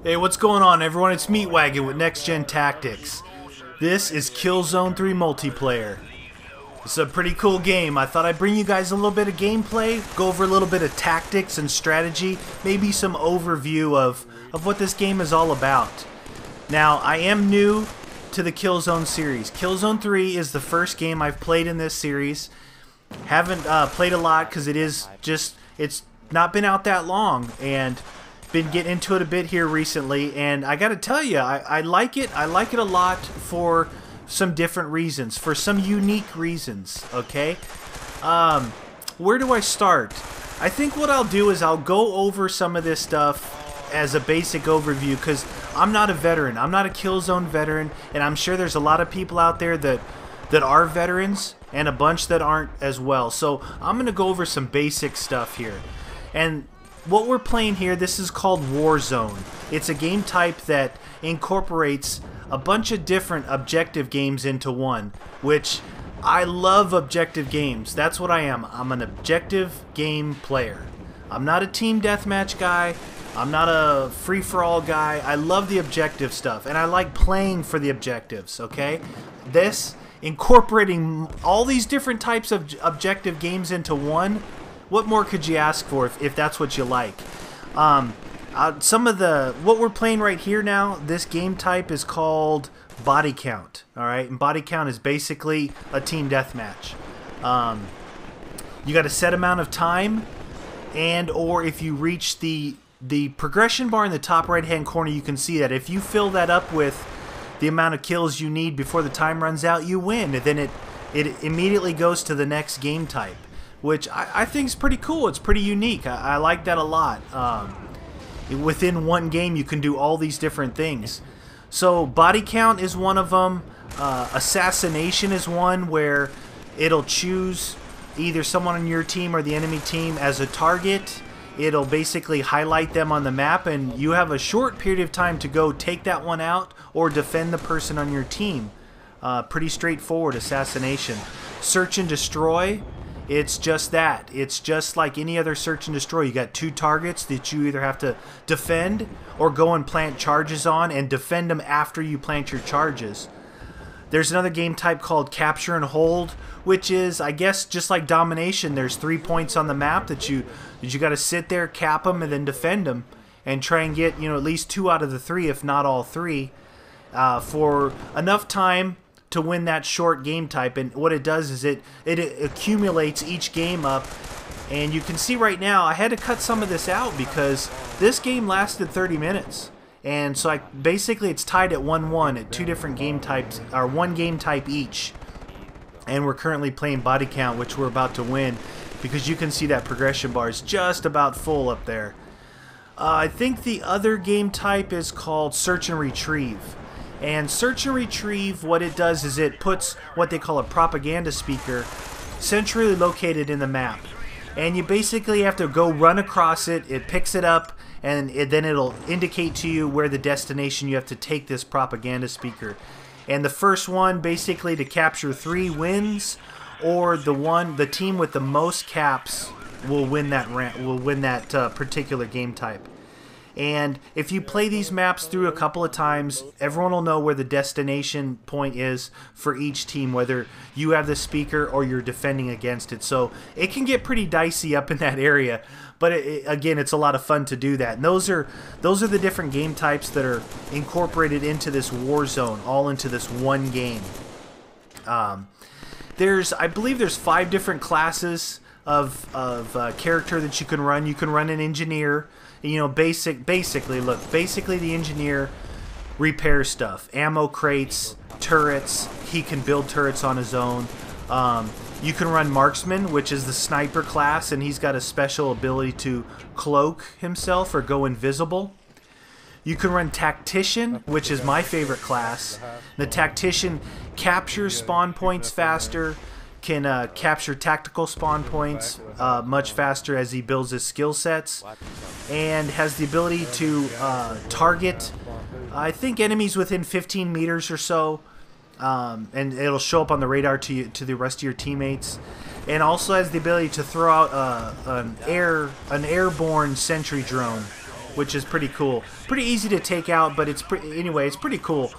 Hey, what's going on, everyone? It's Meatwagon with NextGenTactics. This is Killzone 3 multiplayer. It's a pretty cool game. I thought I'd bring you guys a little bit of gameplay, go over a little bit of tactics and strategy, maybe some overview of what this game is all about. Now, I am new to the Killzone series. Killzone 3 is the first game I've played in this series. Haven't played a lot because it's not been out that long, and been getting into it a bit here recently, and I gotta tell you, I like it. I like it a lot for some different reasons, for some unique reasons. Okay, where do I start? I think what I'll do is I'll go over some of this stuff as a basic overview, because I'm not a veteran. I'm not a Killzone veteran, and I'm sure there's a lot of people out there that are veterans and a bunch that aren't as well. So I'm gonna go over some basic stuff here. And what we're playing here, this is called Warzone. It's a game type that incorporates a bunch of different objective games into one, which I love objective games. That's what I am. I'm an objective game player. I'm not a team deathmatch guy. I'm not a free-for-all guy. I love the objective stuff, and I like playing for the objectives, okay? This, incorporating all these different types of objective games into one, what more could you ask for if that's what you like? What we're playing right here now, this game type is called body count. All right, and body count is basically a team deathmatch. You got a set amount of time, or if you reach the progression bar in the top right hand corner, you can see that if you fill that up with the amount of kills you need before the time runs out, you win. And then it immediately goes to the next game type, which I think is pretty cool. It's pretty unique. I like that a lot. Within one game, you can do all these different things. So body count is one of them. Assassination is one where it'll choose either someone on your team or the enemy team as a target. It'll basically highlight them on the map, and you have a short period of time to go take that one out or defend the person on your team. Pretty straightforward assassination. Search and destroy. It's just that. It's just like any other search and destroy. You got two targets that you either have to defend or go and plant charges on and defend them after you plant your charges. There's another game type called capture and hold, which is, I guess, just like domination. There's 3 points on the map that you got to sit there, cap them, and then defend them, and try and get, at least 2 out of the 3, if not all 3, for enough time to win that short game type. And what it does is it accumulates each game up, and you can see right now I had to cut some of this out because this game lasted 30 minutes, and so basically it's tied at 1-1 at 2 different game types, or 1 game type each, and we're currently playing body count, which we're about to win because you can see that progression bar is just about full up there. I think the other game type is called search and retrieve. And search and retrieve, what it does is it puts what they call a propaganda speaker centrally located in the map. And you basically have to go run across it, it picks it up, and then it'll indicate to you where the destination you have to take this propaganda speaker. And the first one basically to capture 3 wins, or the team with the most caps will win that particular game type. And if you play these maps through a couple of times, everyone will know where the destination point is for each team, whether you have the speaker or you're defending against it. So it can get pretty dicey up in that area, but again, it's a lot of fun to do that. And those are the different game types that are incorporated into this Warzone, all into this one game. I believe there's 5 different classes of character that you can run. You can run an engineer. Basically the engineer repairs stuff. Ammo crates, turrets. He can build turrets on his own. You can run marksman, which is the sniper class, and he's got a special ability to cloak himself or go invisible. You can run tactician, which is my favorite class. The tactician captures spawn points faster, can capture tactical spawn points much faster as he builds his skill sets, and has the ability to target, I think, enemies within 15 meters or so, and it'll show up on the radar to the rest of your teammates. and also has the ability to throw out an airborne sentry drone which is pretty cool. Pretty easy to take out, but it's anyway, it's pretty cool.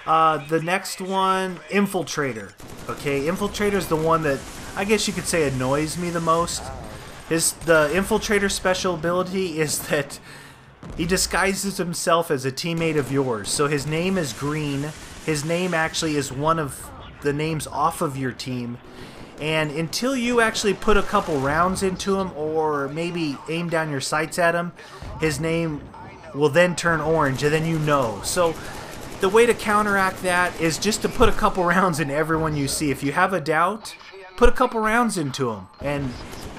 The next one, Infiltrator. Okay, Infiltrator is the one that I guess you could say annoys me the most. The Infiltrator special ability is that he disguises himself as a teammate of yours. So his name is Green. His name actually is one of the names off of your team. And until you actually put a couple rounds into him or maybe aim down your sights at him, his name will then turn orange, and then you know. So the way to counteract that is just to put a couple rounds in everyone you see. If you have a doubt, put a couple rounds into him, and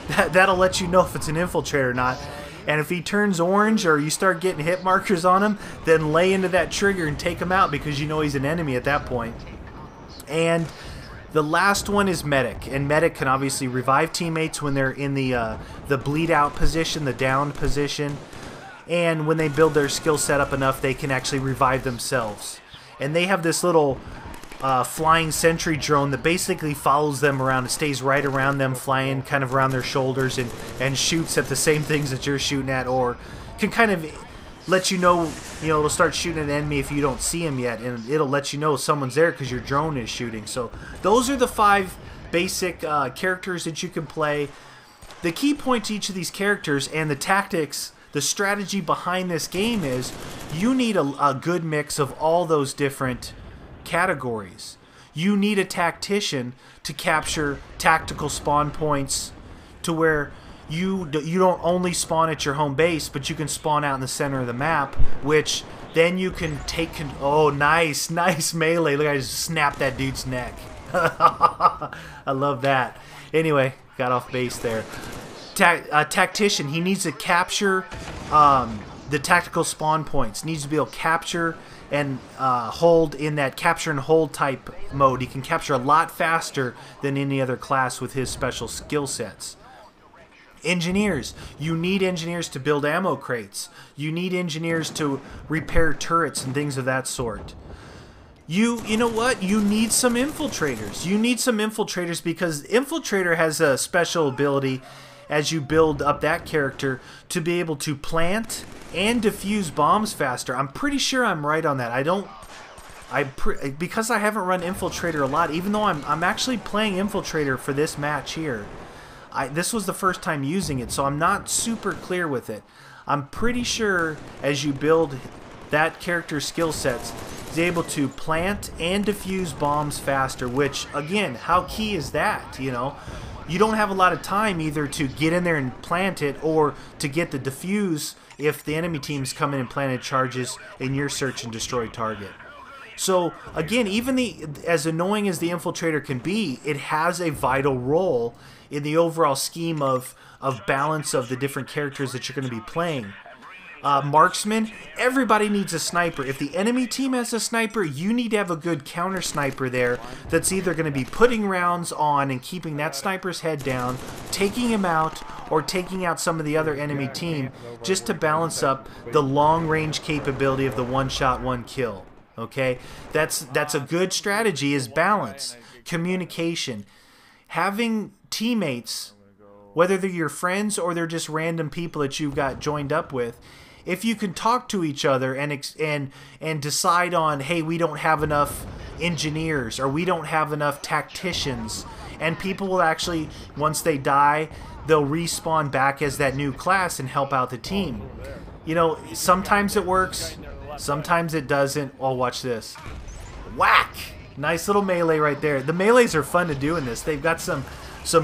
that'll let you know if it's an infiltrator or not. And if he turns orange or you start getting hit markers on him, then lay into that trigger and take him out, because you know he's an enemy at that point. And the last one is Medic, and Medic can obviously revive teammates when they're in the bleed out position, the downed position. And when they build their skill set up enough, they can actually revive themselves. And they have this little flying sentry drone that basically follows them around. It stays right around them, flying kind of around their shoulders, and shoots at the same things that you're shooting at, or can kind of let you know, it'll start shooting at an enemy if you don't see him yet, and it'll let you know someone's there because your drone is shooting. So those are the 5 basic characters that you can play. The key point to each of these characters and the tactics, the strategy behind this game is you need a good mix of all those different categories. You need a tactician to capture tactical spawn points to where you don't only spawn at your home base, but you can spawn out in the center of the map, which then you can take... Oh, nice melee. Look, I just snapped that dude's neck. I love that. Anyway, got off base there. Tactician, he needs to capture the tactical spawn points. Needs to be able to capture and hold in that capture and hold type mode. He can capture a lot faster than any other class with his special skill sets. Engineers, you need engineers to build ammo crates. You need engineers to repair turrets and things of that sort. You know what? You need some infiltrators. You need some infiltrators because Infiltrator has a special ability as you build up that character to be able to plant and defuse bombs faster. I'm pretty sure I'm right on that. Because I haven't run Infiltrator a lot, even though I'm actually playing Infiltrator for this match here. This was the first time using it, so I'm not super clear with it. I'm pretty sure as you build that character's skill sets, he's able to plant and defuse bombs faster, which, again, how key is that, you know? You don't have a lot of time either to get in there and plant it or to get the defuse if the enemy team's come in and planted charges in your search and destroy target. So, again, even as annoying as the Infiltrator can be, it has a vital role in the overall scheme of balance of the different characters that you're going to be playing. Marksman, everybody needs a sniper. If the enemy team has a sniper, you need to have a good counter sniper there that's either going to be putting rounds on and keeping that sniper's head down, taking him out, or taking out some of the other enemy team just to balance up the long-range capability of the one-shot, one-kill. Okay? That's a good strategy, is balance, communication, having teammates, whether they're your friends or they're just random people that you've got joined up with. If you can talk to each other and decide on, hey, we don't have enough engineers or we don't have enough tacticians, and people will actually, once they die, they'll respawn back as that new class and help out the team. You know, sometimes it works, sometimes it doesn't. Oh, watch this. Whack! Nice little melee right there. The melees are fun to do in this. They've got some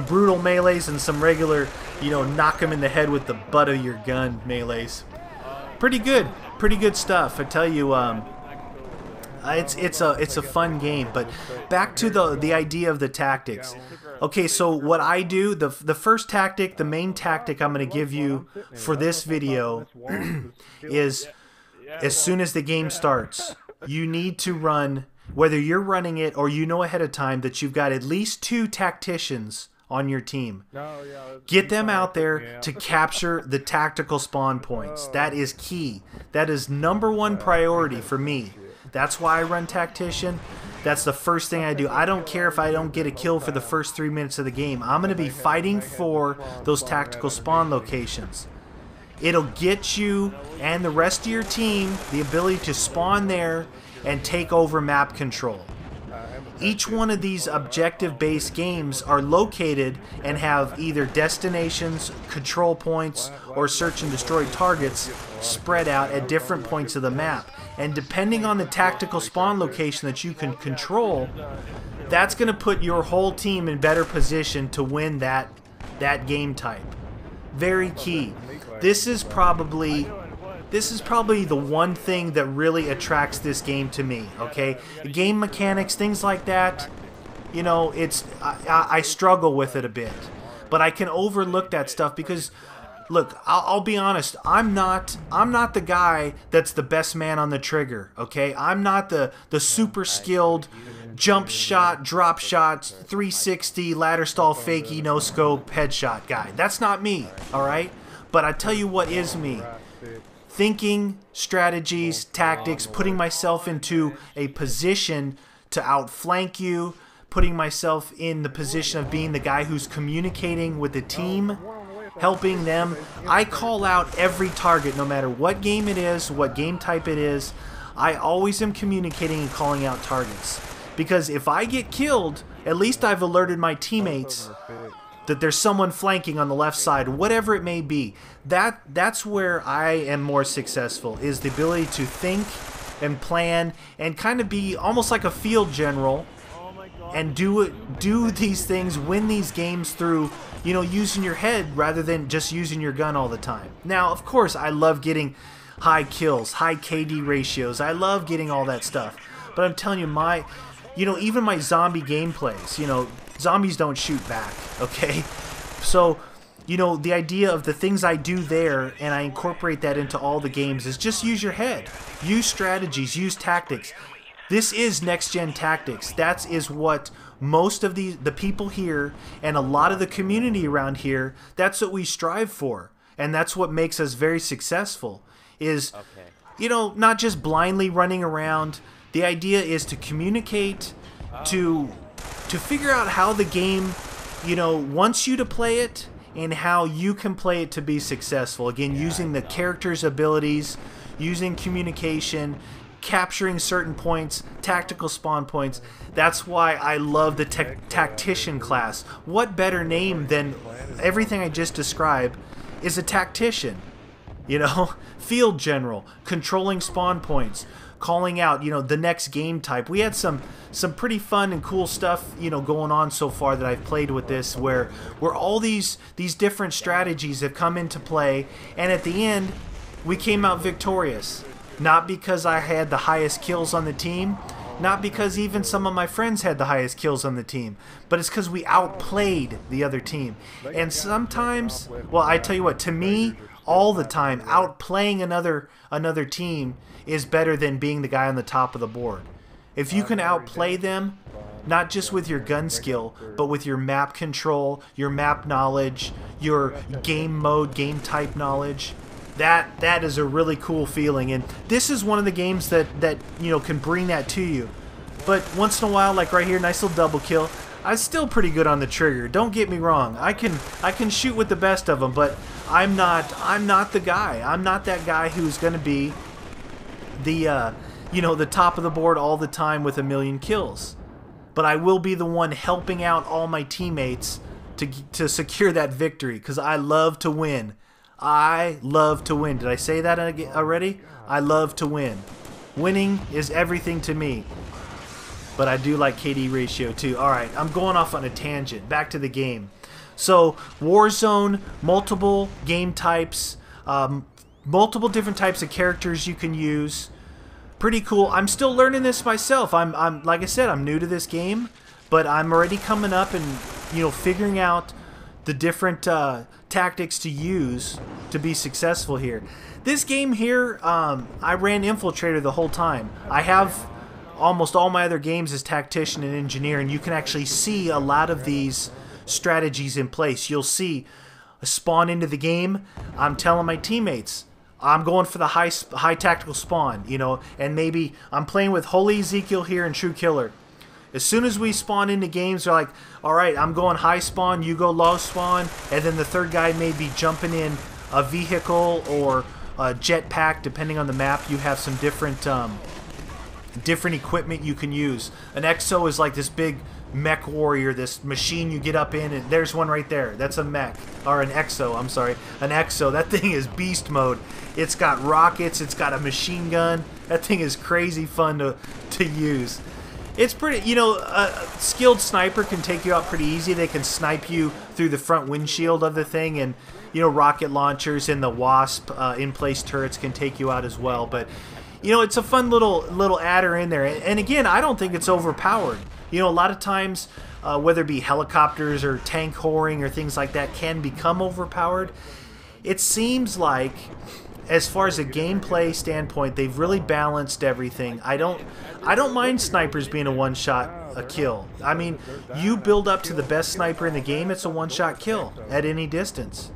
brutal melees and some regular, you know, knock them in the head with the butt of your gun melees. Pretty good stuff. I tell you, it's a fun game. But back to the idea of the tactics. Okay, so what I do, the first tactic, the main tactic I'm going to give you for this video is, as soon as the game starts, you need to run, whether you're running it or you know ahead of time that you've got at least 2 tacticians on your team. Get them out there to capture the tactical spawn points. That is key. That is #1 priority for me. That's why I run tactician. That's the first thing I do. I don't care if I don't get a kill for the first 3 minutes of the game. I'm going to be fighting for those tactical spawn locations. it'll get you and the rest of your team the ability to spawn there and take over map control. Each one of these objective-based games are located and have either destinations, control points, or search and destroy targets spread out at different points of the map. And depending on the tactical spawn location that you can control, that's going to put your whole team in better position to win that game type. Very key. This is probably the one thing that really attracts this game to me, okay? Game mechanics, things like that, you know, I struggle with it a bit. But I can overlook that stuff because, look, I'll be honest, I'm not the guy that's the best man on the trigger, okay? I'm not the super skilled jump shot, drop shots, 360, ladder stall, fakie, no scope, headshot guy. That's not me, alright? But I tell you what is me. Thinking, strategies, tactics, putting myself into a position to outflank you, putting myself in the position of being the guy who's communicating with the team, helping them. I call out every target no matter what game it is, what game type it is. I always am communicating and calling out targets. Because if I get killed, at least I've alerted my teammates that there's someone flanking on the left side, whatever it may be. That's where I am more successful, is the ability to think and plan and kind of be almost like a field general and do these things, win these games through, you know, using your head rather than just using your gun all the time. Now, of course, I love getting high kills, high KD ratios. I love getting all that stuff. But I'm telling you, even my zombie gameplays, zombies don't shoot back, okay? So, the idea of the things I do there, and I incorporate that into all the games, is just use your head. Use strategies, use tactics. This is NextGenTactics. That is what most of the people here, and a lot of the community around here, that's what we strive for. And that's what makes us very successful, is, not just blindly running around. The idea is to communicate, to figure out how the game, wants you to play it and how you can play it to be successful. Again, using the character's abilities, using communication, capturing certain points, tactical spawn points. That's why I love the tactician class. What better name than everything I just described is a tactician? Field general, controlling spawn points, calling out, the next game type. We had some pretty fun and cool stuff, going on so far that I've played with this, where all these different strategies have come into play, and at the end, we came out victorious. Not because I had the highest kills on the team, not because even some of my friends had the highest kills on the team, but it's because we outplayed the other team. And sometimes, well, I tell you what, to me, all the time, outplaying another team is better than being the guy on the top of the board. If you can outplay them, not just with your gun skill, but with your map control, your map knowledge, your game mode, game type knowledge, that is a really cool feeling. And this is one of the games that can bring that to you. But once in a while, like right here, nice little double kill. I'm still pretty good on the trigger. Don't get me wrong. I can shoot with the best of them, but I'm not the guy. I'm not that guy who's going to be the the top of the board all the time with a million kills. But I will be the one helping out all my teammates to secure that victory, because I love to win. I love to win. Did I say that already? I love to win. Winning is everything to me. But I do like KD ratio too. Alright, I'm going off on a tangent. Back to the game. So, Warzone, multiple game types, multiple different types of characters you can use. Pretty cool. I'm still learning this myself. I'm like I said, I'm new to this game, but I'm already coming up and figuring out the different tactics to use to be successful here. This game here, I ran Infiltrator the whole time. I have almost all my other games as Tactician and Engineer, and you can actually see a lot of these strategies in place. You'll see a spawn into the game. I'm telling my teammates, I'm going for the high tactical spawn, and maybe I'm playing with Holy Ezekiel here and True Killer. As soon as we spawn into games, they're like, alright, I'm going high spawn, you go low spawn, and then the third guy may be jumping in a vehicle or a jetpack, depending on the map. You have some different equipment you can use. An exo is like this big mech warrior, this machine you get up in, and there's one right there. That's a mech, or an exo, I'm sorry. An exo. That thing is beast mode. It's got rockets, it's got a machine gun. That thing is crazy fun to use. It's pretty, you know, a skilled sniper can take you out pretty easy. They can snipe you through the front windshield of the thing, and, you know, rocket launchers and the Wasp in-place turrets can take you out as well. But, you know, it's a fun little adder in there. And again, I don't think it's overpowered. You know, a lot of times, whether it be helicopters or tank whoring or things like that, can become overpowered. It seems like, as far as a gameplay standpoint, they've really balanced everything. I don't mind snipers being a one-shot kill. I mean, you build up to the best sniper in the game, it's a one-shot kill at any distance.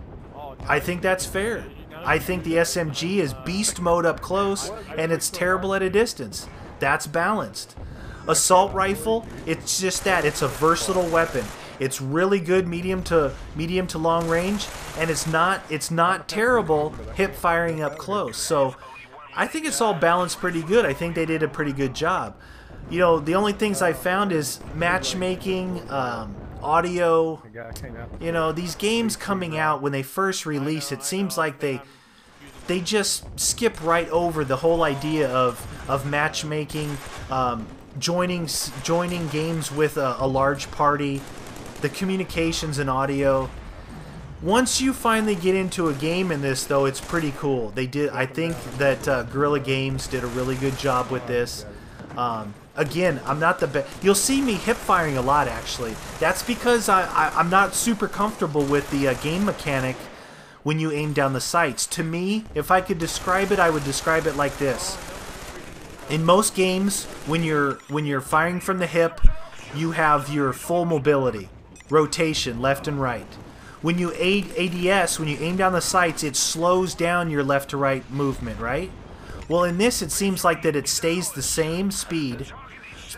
I think that's fair. I think the SMG is beast mode up close, and it's terrible at a distance. That's balanced. Assault rifle, it's just that. It's a versatile weapon. It's really good medium to long range, and it's not terrible hip firing up close. So I think it's all balanced pretty good. I think they did a pretty good job. You know, the only things I found is matchmaking, audio. You know, these games coming out when they first release, it seems like they just skip right over the whole idea of matchmaking, joining games with a large party, the communications and audio. Once you finally get into a game in this, though, it's pretty cool. I think that Guerrilla Games did a really good job with this. Again, I'm not the best. You'll see me hip firing a lot, actually. That's because I'm not super comfortable with the game mechanic when you aim down the sights. To me, if I could describe it, I would describe it like this. In most games, when you're firing from the hip, you have your full mobility, rotation, left and right. When you ADS, when you aim down the sights, it slows down your left to right movement, right? Well, in this, it seems like that it stays the same speed.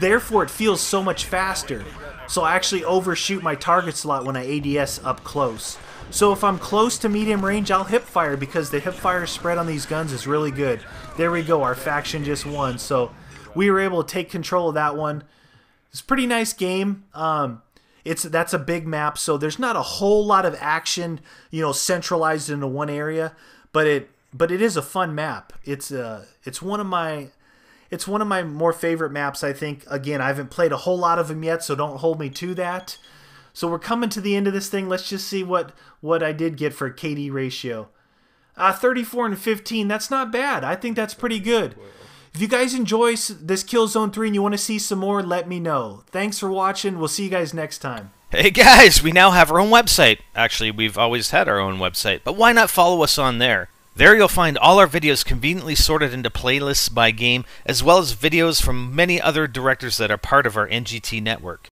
Therefore, it feels so much faster. So I actually overshoot my targets a lot when I ADS up close. So if I'm close to medium range, I'll hip fire because the hip fire spread on these guns is really good. There we go. Our faction just won. So we were able to take control of that one. It's a pretty nice game. That's a big map, so there's not a whole lot of action, you know, centralized into one area, but it is a fun map. It's one of my more favorite maps, I think. Again, I haven't played a whole lot of them yet, so don't hold me to that. So we're coming to the end of this thing. Let's just see what I did get for KD ratio. 34 and 15. That's not bad. I think that's pretty good. If you guys enjoy this Killzone 3 and you want to see some more, let me know. Thanks for watching. We'll see you guys next time. Hey guys, we now have our own website. Actually, we've always had our own website, but why not follow us on there? There you'll find all our videos conveniently sorted into playlists by game, as well as videos from many other directors that are part of our NGT network.